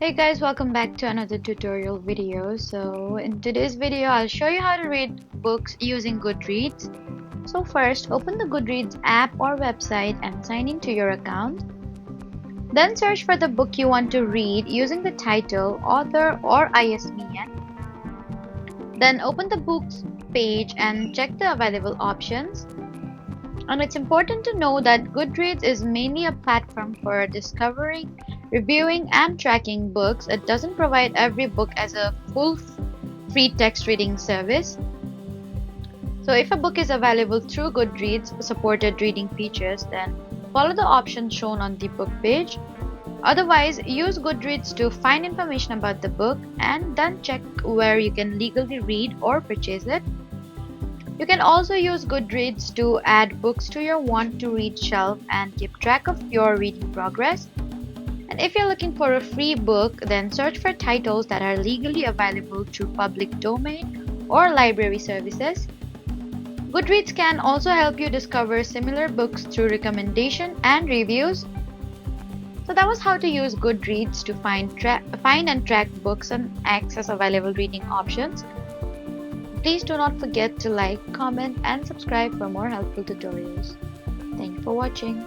Hey guys, welcome back to another tutorial video. So in today's video, I'll show you how to read books using Goodreads. So first, open the Goodreads app or website and sign into your account. Then search for the book you want to read using the title, author, or ISBN. Then open the books page and check the available options. And it's important to know that Goodreads is mainly a platform for discovering, reviewing, and tracking books. It doesn't provide every book as a full free text reading service. So if a book is available through Goodreads supported reading features, then follow the options shown on the book page. Otherwise, use Goodreads to find information about the book and then check where you can legally read or purchase it. You can also use Goodreads to add books to your want to read shelf and keep track of your reading progress. And if you're looking for a free book, then search for titles that are legally available through public domain or library services. Goodreads can also help you discover similar books through recommendation and reviews. So that was how to use Goodreads to find and track books and access available reading options. Please do not forget to like, comment, and subscribe for more helpful tutorials. Thank you for watching.